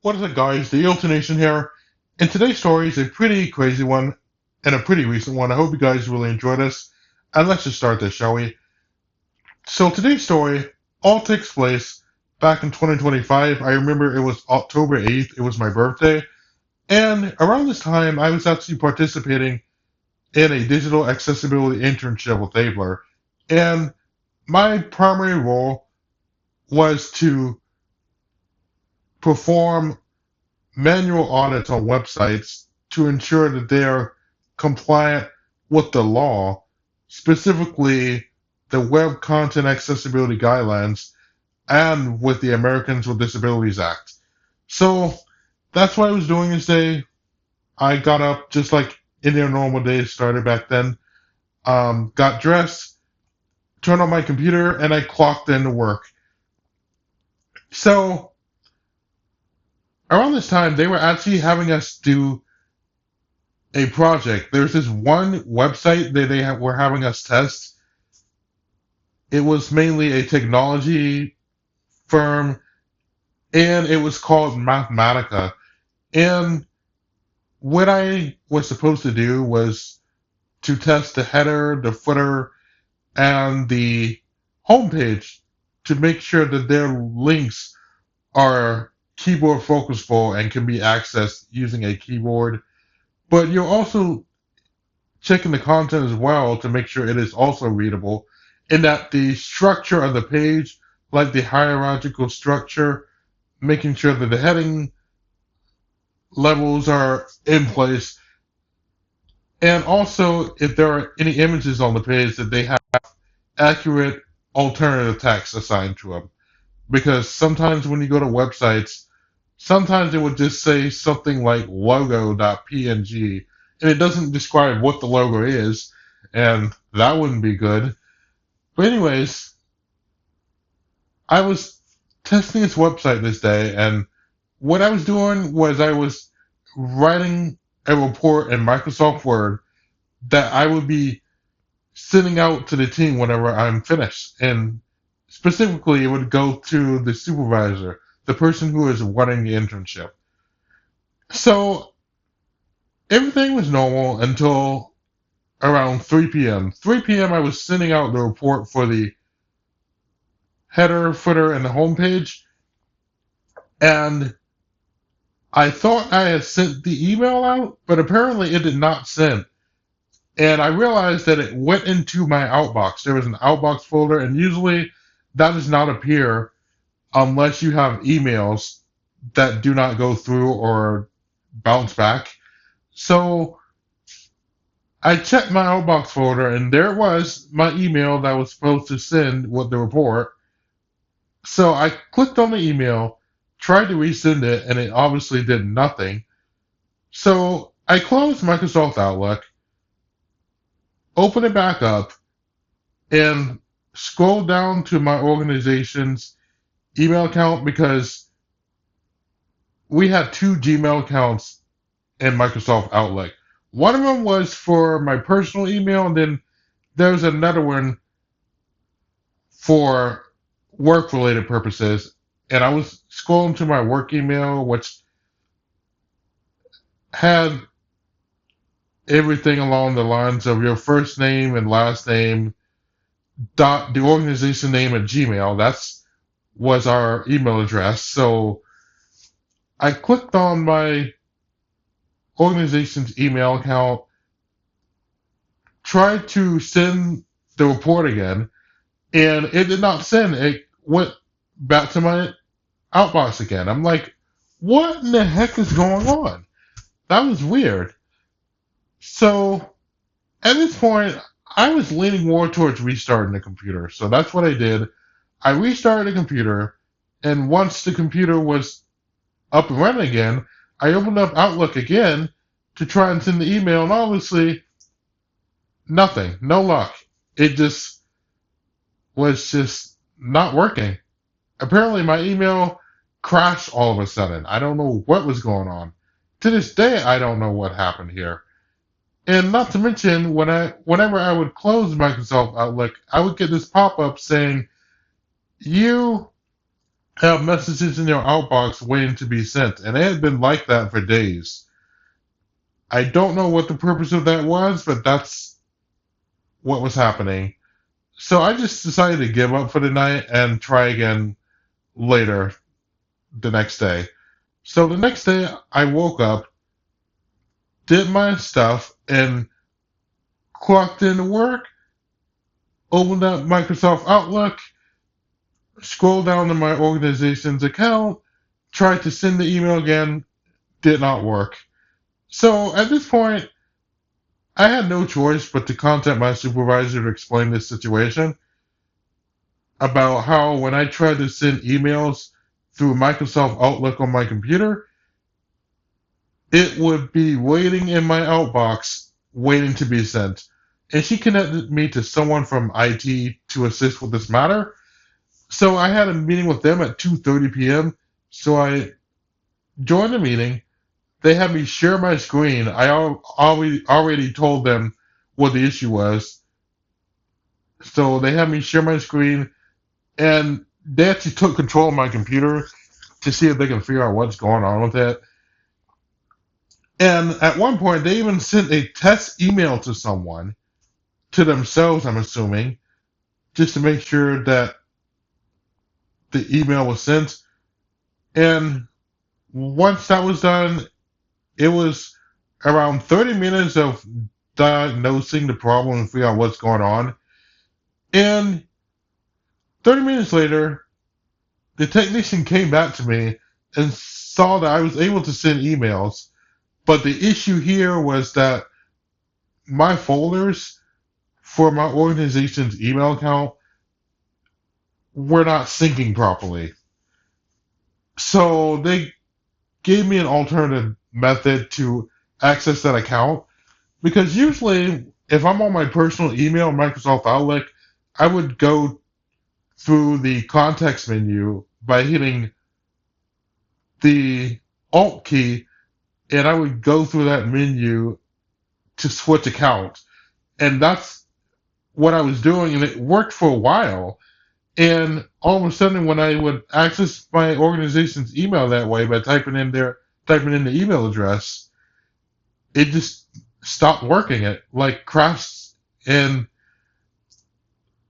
What is up, guys? The E.L.T Nation here. And today's story is a pretty crazy one and a pretty recent one. I hope you guys really enjoy this. And let's just start this, shall we? So today's story all takes place back in 2025. I remember it was October 8th. It was my birthday. And around this time, I was actually participating in a digital accessibility internship with Abler. And my primary role was to perform manual audits on websites to ensure that they are compliant with the law, specifically the Web Content Accessibility Guidelines and with the Americans with Disabilities Act. So that's what I was doing this day. I got up just like any normal day started back then, got dressed, turned on my computer, and I clocked into work. So around this time, they were actually having us do a project. There's this one website that were having us test. It was mainly a technology firm, and it was called Mathematica. And what I was supposed to do was to test the header, the footer, and the homepage to make sure that their links are keyboard focusable and can be accessed using a keyboard. But you're also checking the content as well to make sure it is also readable, and that the structure of the page, like the hierarchical structure, making sure that the heading levels are in place, and also if there are any images on the page that they have accurate alternative text assigned to them. Because sometimes when you go to websites, sometimes it would just say something like logo.png, and it doesn't describe what the logo is, and that wouldn't be good. But anyways, I was testing this website this day, and what I was doing was I was writing a report in Microsoft Word that I would be sending out to the team whenever I'm finished. And specifically, it would go to the supervisor, the person who is running the internship. So everything was normal until around 3 p.m. 3 p.m., I was sending out the report for the header, footer, and the homepage, and I thought I had sent the email out, but apparently it did not send. And I realized that it went into my outbox. There was an outbox folder, and usually that does not appear unless you have emails that do not go through or bounce back. So I checked my outbox folder, and there it was, my email that I was supposed to send with the report. So I clicked on the email, tried to resend it, and it obviously did nothing. So I closed Microsoft Outlook, opened it back up, and scrolled down to my organization's email account because we had two Gmail accounts in Microsoft Outlook. One of them was for my personal email, and then there was another one for work related purposes. And I was scrolling to my work email, which had everything along the lines of your first name and last name dot the organization name at Gmail. That's was our email address. So I clicked on my organization's email account, tried to send the report again, and it did not send. It went back to my outbox again. I'm like, what in the heck is going on? That was weird. So at this point, I was leaning more towards restarting the computer. So that's what I did. I restarted the computer, and once the computer was up and running again, I opened up Outlook again to try and send the email, and obviously, nothing. No luck. It just was just not working. Apparently, my email crashed all of a sudden. I don't know what was going on. To this day, I don't know what happened here. And not to mention, whenever I would close Microsoft Outlook, I would get this pop-up saying, "You have messages in your outbox waiting to be sent, and it had been like that for days. I don't know what the purpose of that was, but that's what was happening. So I just decided to give up for the night and try again later the next day. So the next day, I woke up, did my stuff, and clocked into work, opened up Microsoft Outlook, scrolled down to my organization's account, tried to send the email again, did not work. So at this point, I had no choice but to contact my supervisor to explain this situation about how when I tried to send emails through Microsoft Outlook on my computer, it would be waiting in my outbox, waiting to be sent. And she connected me to someone from IT to assist with this matter. So I had a meeting with them at 2:30 p.m. So I joined the meeting. They had me share my screen. I already told them what the issue was. So they had me share my screen, and they actually took control of my computer to see if they can figure out what's going on with it. And at one point, they even sent a test email to someone, to themselves, I'm assuming, just to make sure that the email was sent. And once that was done, it was around 30 minutes of diagnosing the problem and figuring out what's going on. And 30 minutes later, the technician came back to me and saw that I was able to send emails. But the issue here was that my folders for my organization's email account were not syncing properly. So they gave me an alternative method to access that account, because usually if I'm on my personal email, Microsoft Outlook, I would go through the context menu by hitting the Alt key, and I would go through that menu to switch accounts. And that's what I was doing, and it worked for a while. And all of a sudden, when I would access my organization's email that way by typing in the email address, it just stopped working. It like crashed. And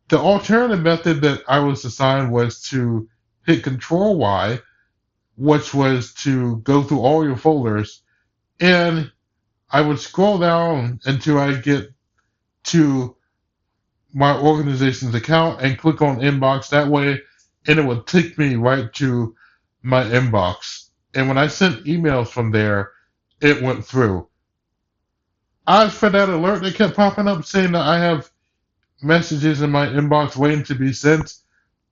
the alternative method that I was assigned was to hit Control Y, which was to go through all your folders, and I would scroll down until I get to my organization's account and click on inbox that way, and it would take me right to my inbox. And when I sent emails from there, it went through. As for that alert that kept popping up saying that I have messages in my inbox waiting to be sent,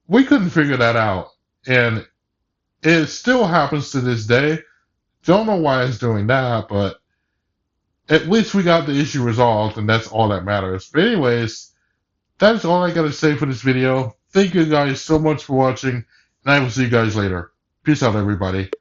we couldn't figure that out. And it still happens to this day. Don't know why it's doing that, but at least we got the issue resolved, and that's all that matters. But anyways, that's all I gotta say for this video. Thank you guys so much for watching, and I will see you guys later. Peace out, everybody.